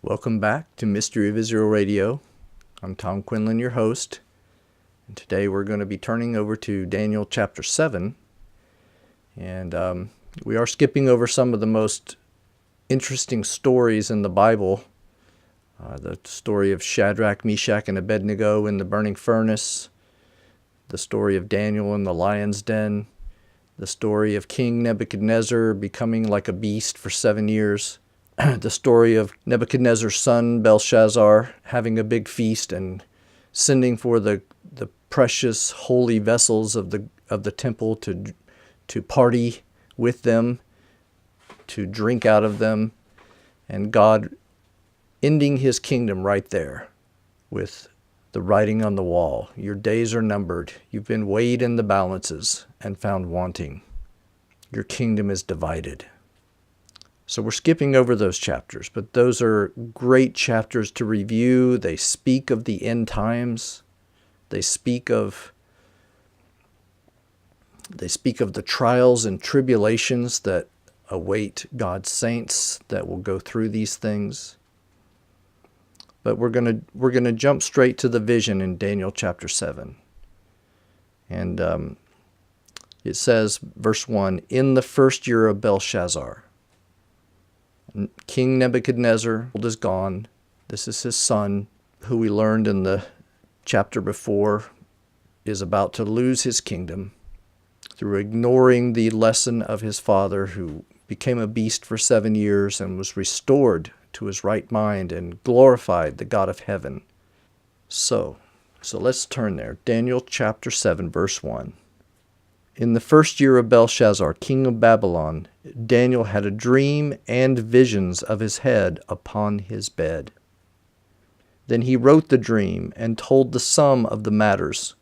Welcome back to Mystery of Israel Radio. I'm Tom Quinlan, your host, and today we're going to be turning over to Daniel chapter 7, and we are skipping over some of the most interesting stories in the Bible. The story of Shadrach, Meshach, and Abednego in the burning furnace, the story of Daniel in the lion's den, the story of King Nebuchadnezzar becoming like a beast for 7 years, the story of Nebuchadnezzar's son Belshazzar having a big feast and sending for the precious holy vessels of the temple to party with them, to drink out of them, and God ending his kingdom right there with the writing on the wall. Your days are numbered. You've been weighed in the balances and found wanting. Your kingdom is divided. So we're skipping over those chapters, but those are great chapters to review. They speak of the end times. They speak of the trials and tribulations that await God's saints that will go through these things. But we're gonna jump straight to the vision in Daniel chapter 7. And it says, verse 1, in the first year of Belshazzar, King Nebuchadnezzar is gone. This is his son, who we learned in the chapter before is about to lose his kingdom through ignoring the lesson of his father, who became a beast for 7 years and was restored to his right mind and glorified the God of heaven. So let's turn there. Daniel chapter 7, verse 1. In the first year of Belshazzar, king of Babylon, Daniel had a dream and visions of his head upon his bed. Then he wrote the dream and told the sum of the matters.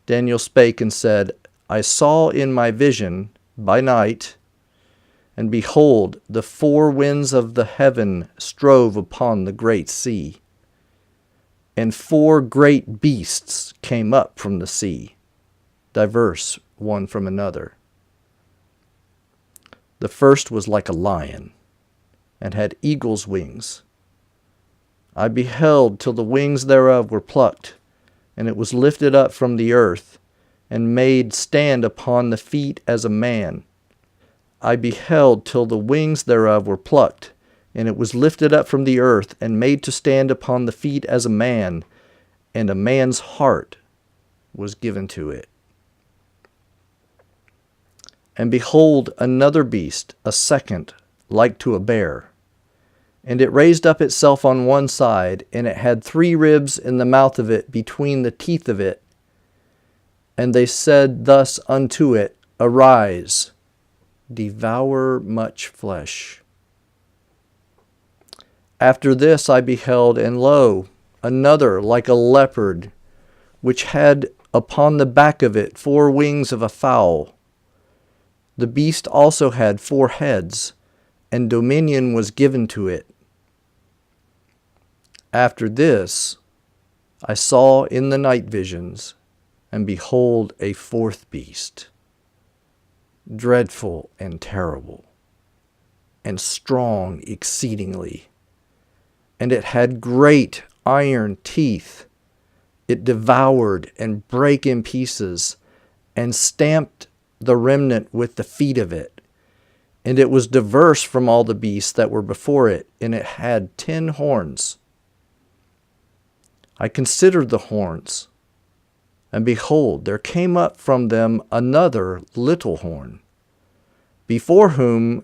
Daniel spake and said, I saw in my vision by night, and behold, the four winds of the heaven strove upon the great sea, and four great beasts came up from the sea, diverse one from another. The first was like a lion, and had eagle's wings. I beheld till the wings thereof were plucked, and it was lifted up from the earth, and made stand upon the feet as a man. I beheld till the wings thereof were plucked, and it was lifted up from the earth, and made to stand upon the feet as a man, and a man's heart was given to it. And behold, another beast, a second, like to a bear. And it raised up itself on one side, and it had 3 ribs in the mouth of it between the teeth of it. And they said thus unto it, Arise, devour much flesh. After this I beheld, and lo, another like a leopard, which had upon the back of it 4 wings of a fowl. The beast also had 4 heads, and dominion was given to it. After this, I saw in the night visions, and behold, a 4th beast, dreadful and terrible, and strong exceedingly. And it had great iron teeth. It devoured and brake in pieces, and stamped the remnant with the feet of it. And it was diverse from all the beasts that were before it, and it had 10 horns. I considered the horns, and behold, there came up from them another little horn, before whom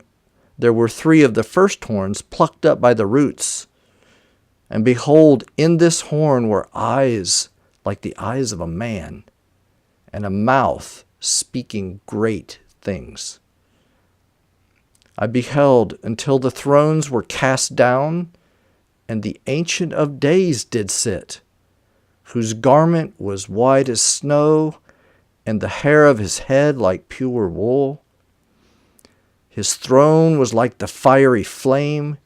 there were 3 of the first horns plucked up by the roots. And behold, in this horn were eyes like the eyes of a man, and a mouth speaking great things. I beheld until the thrones were cast down, and the Ancient of Days did sit, whose garment was white as snow, and the hair of his head like pure wool. His throne was like the fiery flame,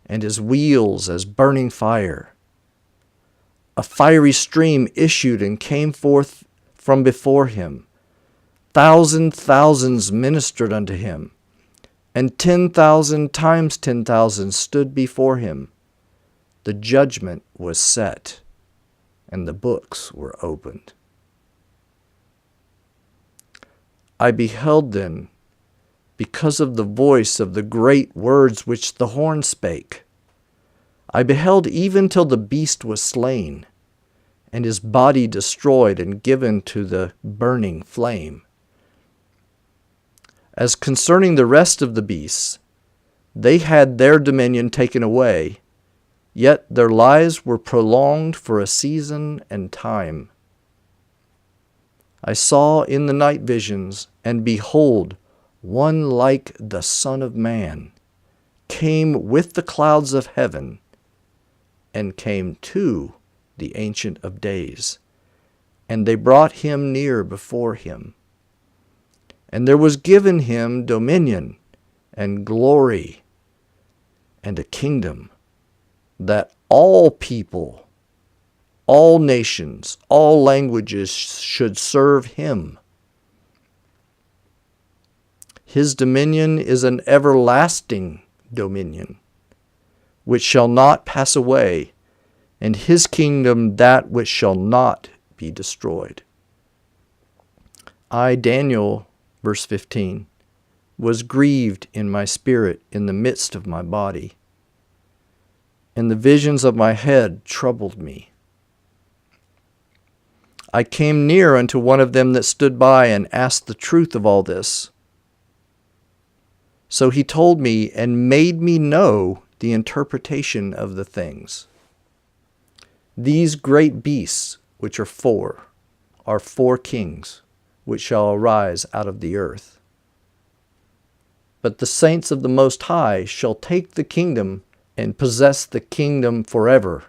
and his wheels as burning fire. A fiery stream issued and came forth from before him. Thousands ministered unto him. and 10,000 times 10,000 stood before him. The judgment was set, and the books were opened. I beheld then, because of the voice of the great words which the horn spake. I beheld even till the beast was slain, and his body destroyed and given to the burning flame. As concerning the rest of the beasts, they had their dominion taken away, yet their lives were prolonged for a season and time. I saw in the night visions, and behold, one like the Son of Man came with the clouds of heaven, and came to the Ancient of Days, and they brought him near before him. And there was given him dominion and glory and a kingdom, that all people, all nations, all languages should serve him. His dominion is an everlasting dominion, which shall not pass away, and his kingdom that which shall not be destroyed. I, Daniel, verse 15, was grieved in my spirit in the midst of my body, and the visions of my head troubled me. I came near unto one of them that stood by, and asked the truth of all this. So he told me, and made me know the interpretation of the things. These great beasts, which are four kings, which shall arise out of the earth. But the saints of the Most High shall take the kingdom and possess the kingdom forever,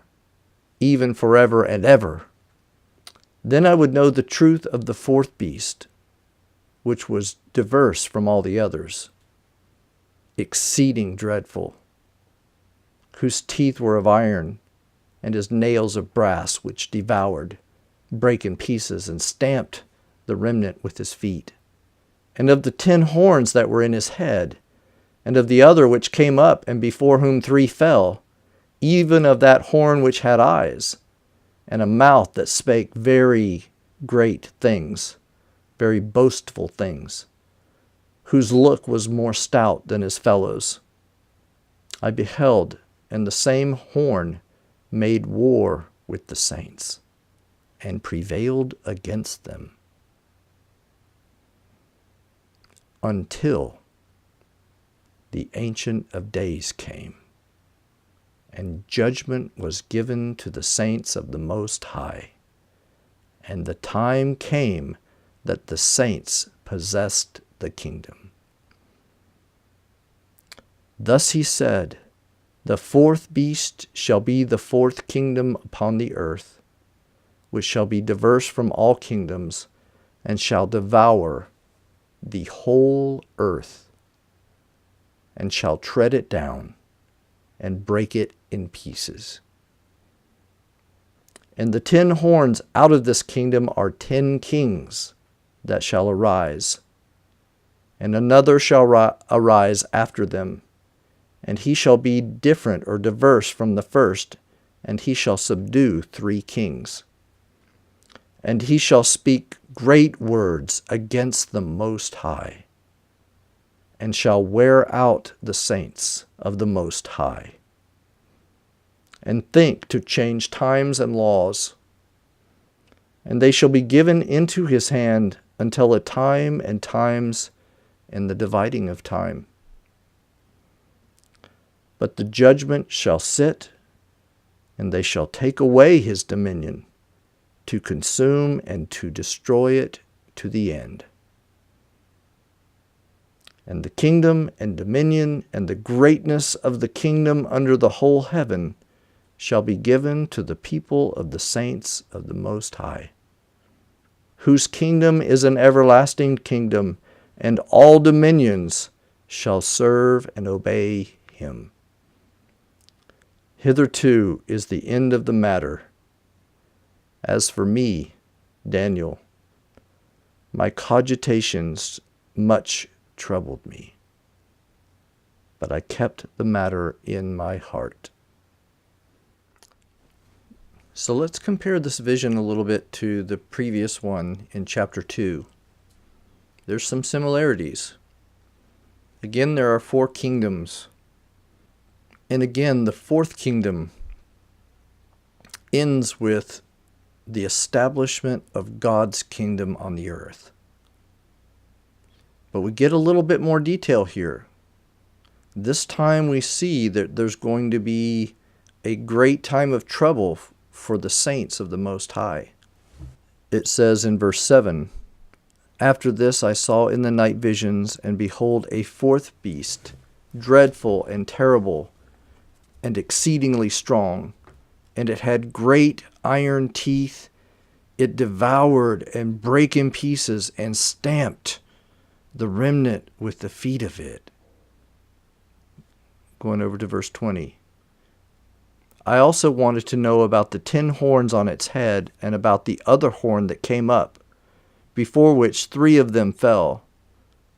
even forever and ever. Then I would know the truth of the fourth beast, which was diverse from all the others, exceeding dreadful, whose teeth were of iron, and his nails of brass, which devoured, brake in pieces, and stamped the remnant with his feet. And of the 10 horns that were in his head, and of the other which came up, and before whom 3 fell, even of that horn which had eyes, and a mouth that spake very great things, very boastful things, whose look was more stout than his fellows. I beheld, and the same horn made war with the saints, and prevailed against them, until the Ancient of Days came, and judgment was given to the saints of the Most High. And the time came that the saints possessed the kingdom. Thus he said, the fourth beast shall be the fourth kingdom upon the earth, which shall be diverse from all kingdoms, and shall devour the whole earth, and shall tread it down, and break it in pieces. And the 10 horns out of this kingdom are 10 kings that shall arise, and another shall arise after them, and he shall be different or diverse from the first, and he shall subdue 3 kings. And he shall speak great words against the Most High, and shall wear out the saints of the Most High, and think to change times and laws. And they shall be given into his hand until a time and times and the dividing of time. But the judgment shall sit, and they shall take away his dominion, to consume and to destroy it to the end. And the kingdom and dominion and the greatness of the kingdom under the whole heaven shall be given to the people of the saints of the Most High, whose kingdom is an everlasting kingdom, and all dominions shall serve and obey him. Hitherto is the end of the matter. As for me, Daniel, my cogitations much troubled me. but I kept the matter in my heart. So let's compare this vision a little bit to the previous one in chapter 2. There's some similarities. Again, there are 4 kingdoms. And again, the 4th kingdom ends with the establishment of God's kingdom on the earth. But we get a little bit more detail here. This time we see that there's going to be a great time of trouble for the saints of the Most High. It says in verse 7, "After this I saw in the night visions, and behold, a 4th beast, dreadful and terrible, and exceedingly strong. And it had great iron teeth. It devoured and brake in pieces and stamped the remnant with the feet of it." Going over to verse 20. "I also wanted to know about the 10 horns on its head, and about the other horn that came up, before which 3 of them fell,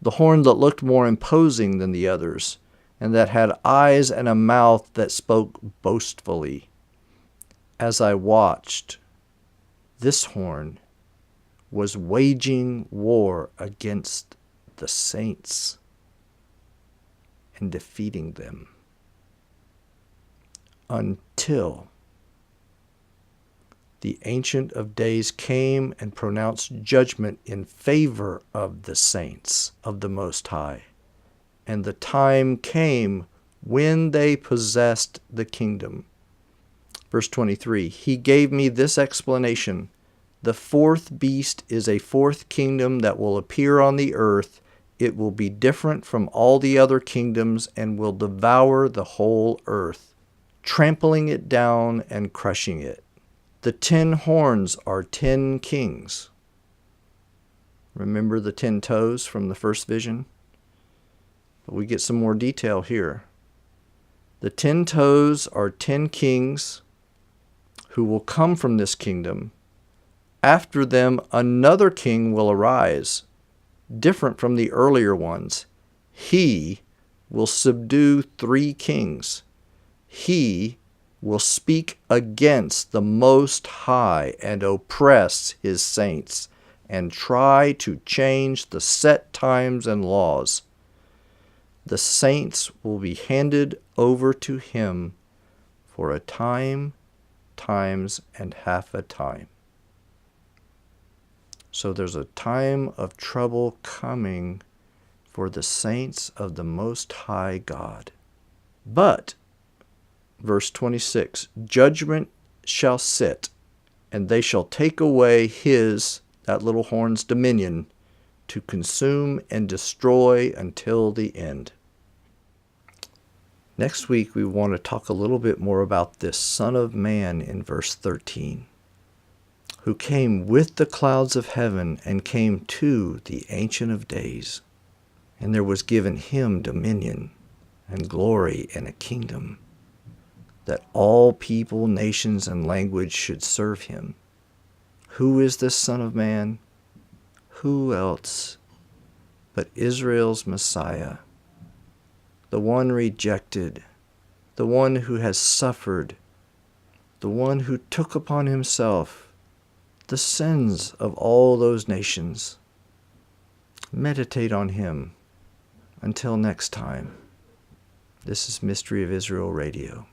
the horn that looked more imposing than the others, and that had eyes and a mouth that spoke boastfully. As I watched, this horn was waging war against the saints and defeating them, until the Ancient of Days came and pronounced judgment in favor of the saints of the Most High. And the time came when they possessed the kingdom." Verse 23, "He gave me this explanation. The 4th beast is a 4th kingdom that will appear on the earth. It will be different from all the other kingdoms and will devour the whole earth, trampling it down and crushing it. The 10 horns are 10 kings." Remember the 10 toes from the first vision? But we get some more detail here. The 10 toes are 10 kings who will come from this kingdom. After them, another king will arise, different from the earlier ones. He will subdue 3 kings. He will speak against the Most High and oppress his saints and try to change the set times and laws. The saints will be handed over to him for a time, times, and half a time. So there's a time of trouble coming for the saints of the Most High God. But, verse 26, "Judgment shall sit, and they shall take away his," that little horn's, "dominion, to consume and destroy until the end." Next week, we want to talk a little bit more about this Son of Man in verse 13, who came with the clouds of heaven and came to the Ancient of Days. And there was given him dominion and glory and a kingdom, that all people, nations, and language should serve him. Who is this Son of Man? Who else but Israel's Messiah, the one rejected, the one who has suffered, the one who took upon himself the sins of all those nations. Meditate on him. Until next time, this is Mystery of Israel Radio.